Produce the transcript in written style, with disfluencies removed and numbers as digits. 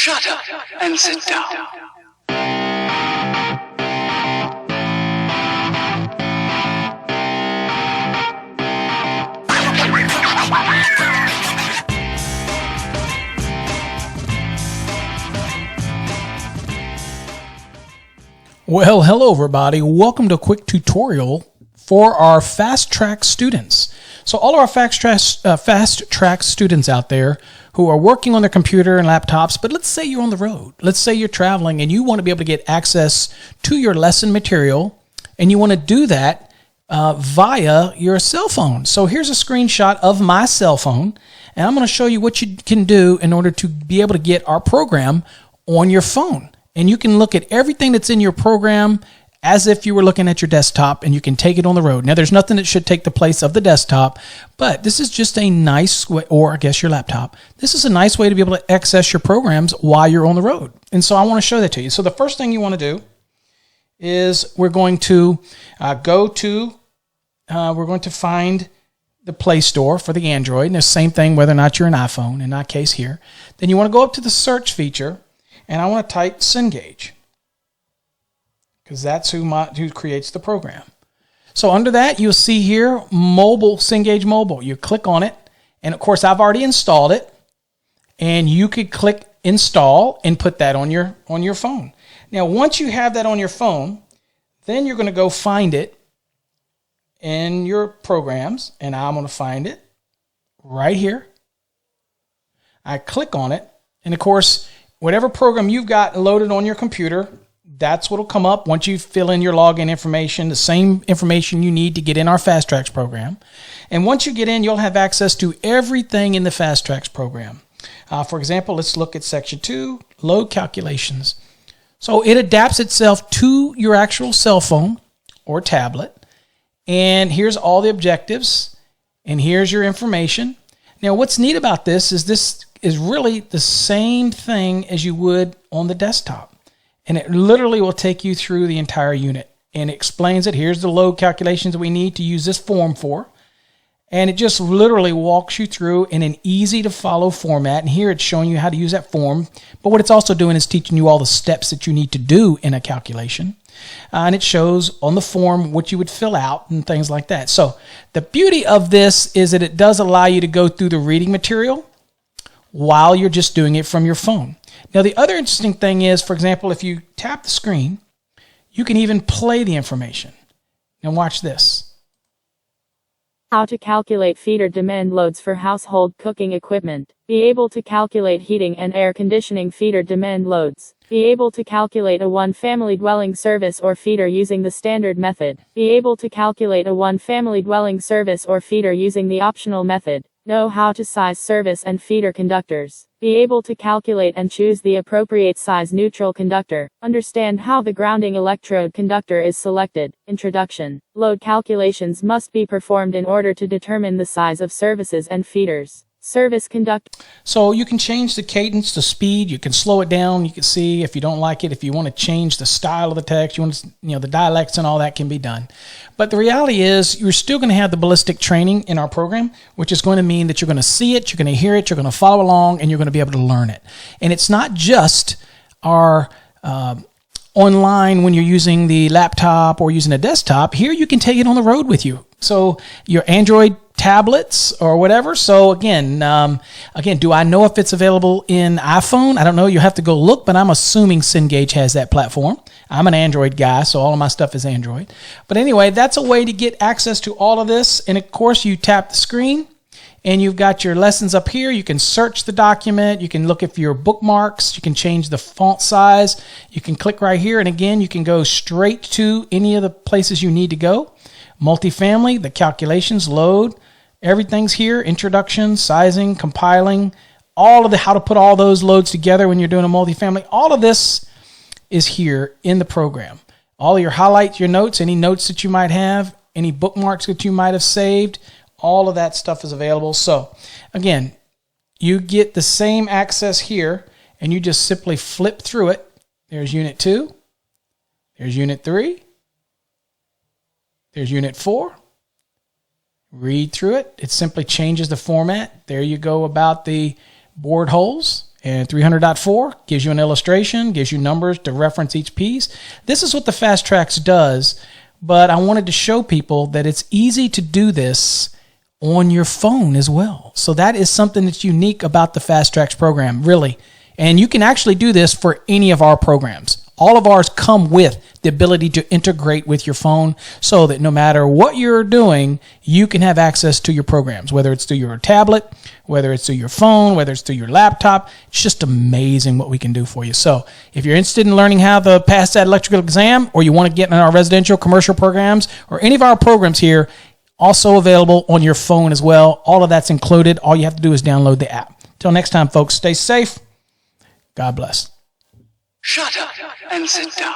Shut up and sit down. Well, hello everybody. Welcome to a quick tutorial for our Fast Track students. So all of our Fast Track students out there who are working on their computer and laptops, but let's say you're on the road. Let's say you're traveling and you want to be able to get access to your lesson material, and you want to do that via your cell phone. So here's a screenshot of my cell phone, and I'm going to show you what you can do in order to be able to get our program on your phone. And you can look at everything that's in your program as if you were looking at your desktop, and you can take it on the road. Now, there's nothing that should take the place of the desktop, but this is just a nice way, or I guess your laptop. This is a nice way to be able to access your programs while you're on the road. And so I want to show that to you. So the first thing you want to do is we're going to find the Play Store for the Android. And the same thing whether or not you're an iPhone, in our case here. Then you want to go up to the search feature, and I want to type Cengage, because that's who creates the program. So under that, you'll see here, mobile, Cengage Mobile. You click on it, and of course, I've already installed it, and you could click Install and put that on your phone. Now, once you have that on your phone, then you're going to go find it in your programs, and I'm going to find it right here. I click on it, and of course, whatever program you've got loaded on your computer, that's what will come up once you fill in your login information, the same information you need to get in our Fast Tracks program. And once you get in, you'll have access to everything in the Fast Tracks program. For example, let's look at Section 2, Load Calculations. So it adapts itself to your actual cell phone or tablet. And here's all the objectives, and here's your information. Now, what's neat about this is really the same thing as you would on the desktop. And it literally will take you through the entire unit and explains it. Here's the load calculations that we need to use this form for. And it just literally walks you through in an easy to follow format. And here it's showing you how to use that form. But what it's also doing is teaching you all the steps that you need to do in a calculation. And it shows on the form what you would fill out and things like that. So the beauty of this is that it does allow you to go through the reading material while you're just doing it from your phone. Now, the other interesting thing is, for example, if you tap the screen, you can even play the information. Now watch this. How to calculate feeder demand loads for household cooking equipment. Be able to calculate heating and air conditioning feeder demand loads. Be able to calculate a one-family dwelling service or feeder using the standard method. Be able to calculate a one-family dwelling service or feeder using the optional method. Know how to size service and feeder conductors. Be able to calculate and choose the appropriate size neutral conductor. Understand how the grounding electrode conductor is selected. Introduction. Load calculations must be performed in order to determine the size of services and feeders. Service conductor. So you can change the cadence, the speed. You can slow it down. You can see if you don't like it, if you want to change the style of the text, you want to, the dialects and all that can be done. But the reality is you're still going to have the ballistic training in our program, which is going to mean that you're going to see it, you're going to hear it, you're going to follow along, and you're going to be able to learn it. And it's not just our online when you're using the laptop or using a desktop. Here you can take it on the road with you. So your Android tablets or whatever. So again, do I know if it's available in iPhone? I don't know. You have to go look, but I'm assuming Cengage has that platform. I'm an Android guy, so all of my stuff is Android. But anyway, that's a way to get access to all of this. And of course, you tap the screen and you've got your lessons up here. You can search the document. You can look at your bookmarks. You can change the font size. You can click right here. And again, you can go straight to any of the places you need to go. Multifamily, the calculations, load, everything's here. Introduction, sizing, compiling, all of the how to put all those loads together when you're doing a multifamily. All of this is here in the program. All your highlights, your notes, any notes that you might have, any bookmarks that you might have saved, all of that stuff is available. So again, you get the same access here, and you just simply flip through it. There's Unit 2. There's Unit 3. There's Unit 4. Read through it. It simply changes the format. There you go about the board holes. And 300.4 gives you an illustration, gives you numbers to reference each piece. This is what the Fast Tracks does, but I wanted to show people that it's easy to do this on your phone as well. So that is something that's unique about the Fast Tracks program, really. And you can actually do this for any of our programs. All of ours come with the ability to integrate with your phone so that no matter what you're doing, you can have access to your programs, whether it's through your tablet, whether it's through your phone, whether it's through your laptop. It's just amazing what we can do for you. So if you're interested in learning how to pass that electrical exam, or you want to get in our residential, commercial programs, or any of our programs here, also available on your phone as well. All of that's included. All you have to do is download the app. Till next time, folks, stay safe. God bless. Shut up and sit down.